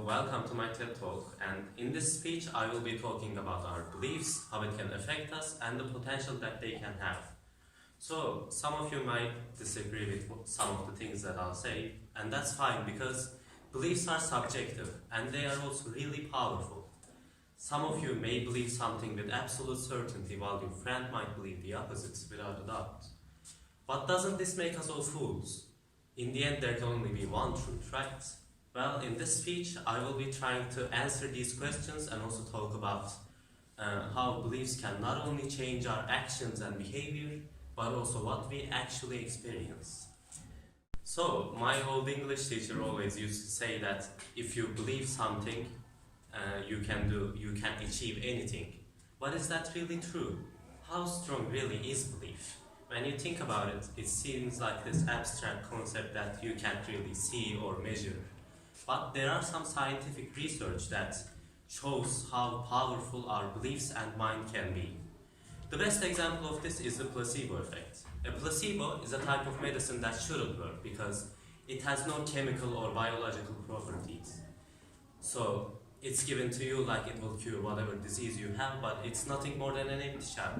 welcome to my TED Talk, and in this speech I will be talking about our beliefs, how it can affect us, and the potential that they can have. So, some of you might disagree with some of the things that I'll say, and that's fine because beliefs are subjective and they are also really powerful. Some of you may believe something with absolute certainty while your friend might believe the opposite without a doubt. But doesn't this make us all fools? In the end, there can only be one truth, right? Well, in this speech, I will be trying to answer these questions and also talk about how beliefs can not only change our actions and behavior, but also what we actually experience. So, my old English teacher always used to say that if you believe something, you can achieve anything. But is that really true? How strong really is belief? When you think about it, it seems like this abstract concept that you can't really see or measure. But there are some scientific research that shows how powerful our beliefs and mind can be. The best example of this is the placebo effect. A placebo is a type of medicine that shouldn't work because it has no chemical or biological properties. So it's given to you like it will cure whatever disease you have, but it's nothing more than an empty shell.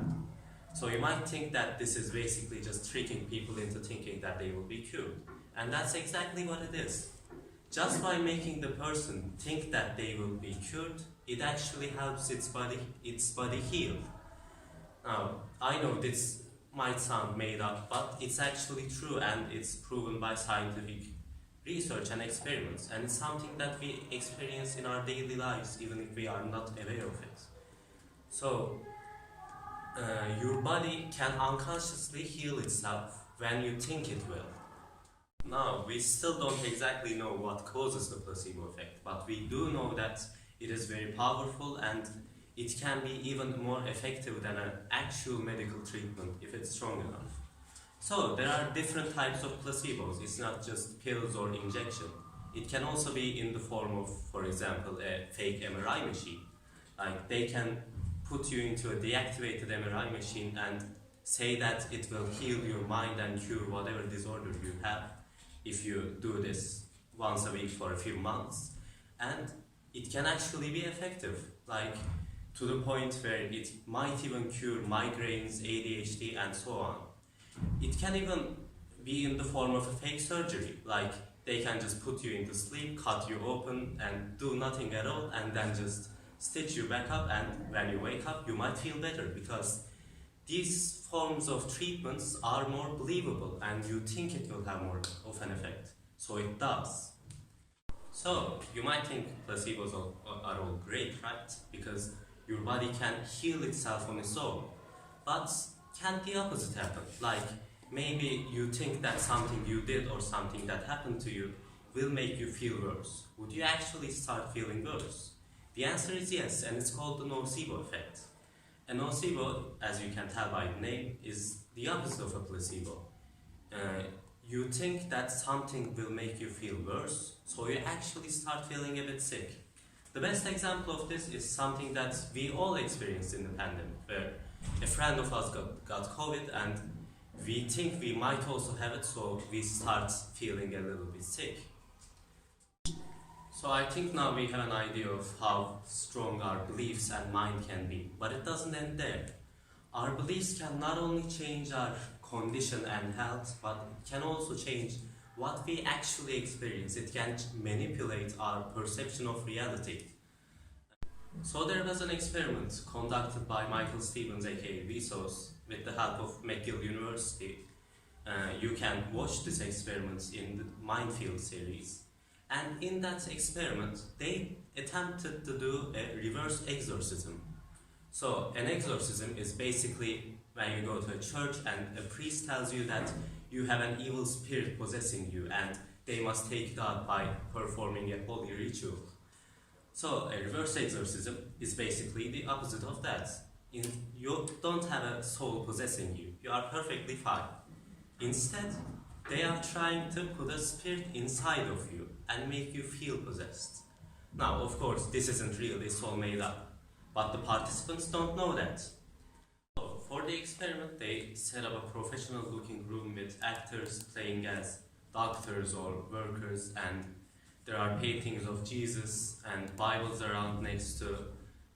So you might think that this is basically just tricking people into thinking that they will be cured. And that's exactly what it is. Just by making the person think that they will be cured, it actually helps its body heal. Now, I know this might sound made up, but it's actually true and it's proven by scientific research and experiments, and it's something that we experience in our daily lives even if we are not aware of it. So, your body can unconsciously heal itself when you think it will. Now, we still don't exactly know what causes the placebo effect, but we do know that it is very powerful and it can be even more effective than an actual medical treatment if it's strong enough. So, there are different types of placebos. It's not just pills or injection. It can also be in the form of, for example, a fake MRI machine. Like, they can put you into a deactivated MRI machine and say that it will heal your mind and cure whatever disorder you have if you do this once a week for a few months. And it can actually be effective, like to the point where it might even cure migraines, ADHD, and so on. It can even be in the form of a fake surgery, like they can just put you into sleep, cut you open, and do nothing at all, and then just stitch you back up, and when you wake up, you might feel better, because these forms of treatments are more believable, and you think it will have more of an effect. So it does. So, you might think placebos are all great, right? Because your body can heal itself on its own. But can the opposite happen? Like, maybe you think that something you did or something that happened to you will make you feel worse. Would you actually start feeling worse? The answer is yes, and it's called the Nocebo Effect. A nocebo, as you can tell by the name, is the opposite of a placebo. You think that something will make you feel worse, so you actually start feeling a bit sick. The best example of this is something that we all experienced in the pandemic, where a friend of us got COVID and we think we might also have it, so we start feeling a little bit sick. So I think now we have an idea of how strong our beliefs and mind can be, but it doesn't end there. Our beliefs can not only change our condition and health, but it can also change what we actually experience. It can manipulate our perception of reality. So there was an experiment conducted by Michael Stevens, aka Vsauce, with the help of McGill University. You can watch this experiment in the Minefield series. And in that experiment, they attempted to do a reverse exorcism. So an exorcism is basically when you go to a church and a priest tells you that you have an evil spirit possessing you and they must take it out by performing a holy ritual. So a reverse exorcism is basically the opposite of that. You don't have a soul possessing you. You are perfectly fine. Instead, they are trying to put a spirit inside of you and make you feel possessed. Now, of course, this isn't real, it's all made up. But the participants don't know that. So, for the experiment, they set up a professional-looking room with actors playing as doctors or workers, and there are paintings of Jesus and Bibles around next to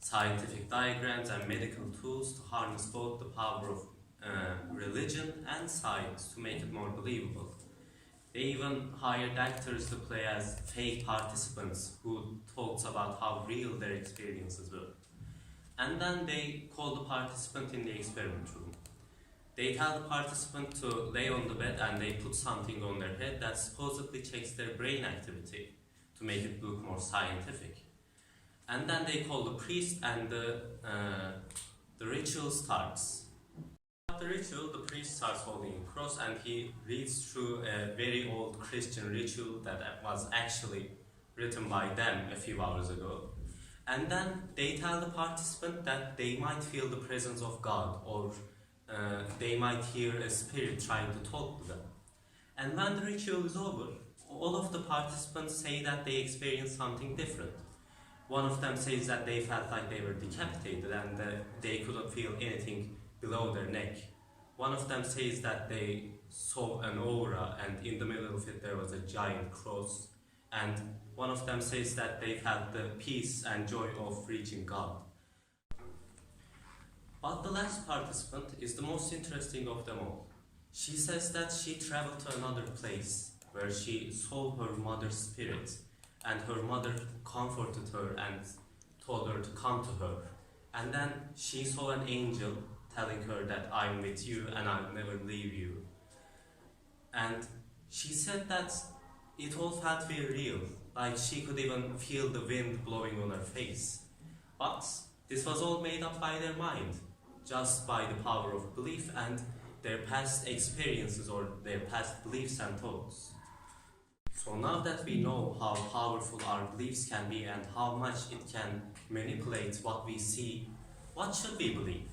scientific diagrams and medical tools to harness both the power of religion and science to make it more believable. They even hired actors to play as fake participants who talked about how real their experiences were. And then they call the participant in the experiment room. They tell the participant to lay on the bed and they put something on their head that supposedly checks their brain activity to make it look more scientific. And then they call the priest and the ritual starts. After the ritual, the priest starts holding a cross and he reads through a very old Christian ritual that was actually written by them a few hours ago. And then they tell the participant that they might feel the presence of God, or they might hear a spirit trying to talk to them. And when the ritual is over, all of the participants say that they experienced something different. One of them says that they felt like they were decapitated and they couldn't feel anything below their neck. One of them says that they saw an aura and in the middle of it there was a giant cross. And one of them says that they felt the peace and joy of reaching God. But the last participant is the most interesting of them all. She says that she traveled to another place where she saw her mother's spirit, and her mother comforted her and told her to come to her. And then she saw an angel telling her that I'm with you and I'll never leave you. And she said that it all felt very real, like she could even feel the wind blowing on her face. But this was all made up by their mind, just by the power of belief and their past experiences or their past beliefs and thoughts. So now that we know how powerful our beliefs can be and how much it can manipulate what we see, what should we believe?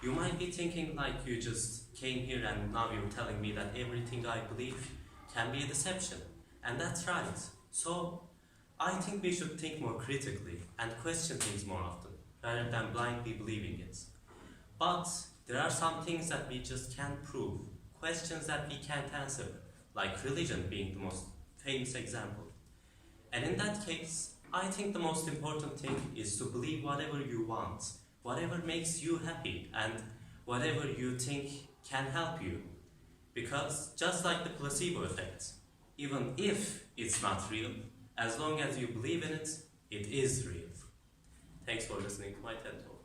You might be thinking like you just came here and now you're telling me that everything I believe can be a deception. And that's right. So I think we should think more critically and question things more often, rather than blindly believing it. But there are some things that we just can't prove, questions that we can't answer, like religion being the most famous example. And in that case, I think the most important thing is to believe whatever you want, whatever makes you happy, and whatever you think can help you. Because just like the placebo effect, even if it's not real, as long as you believe in it, it is real. Thanks for listening to my TED Talk.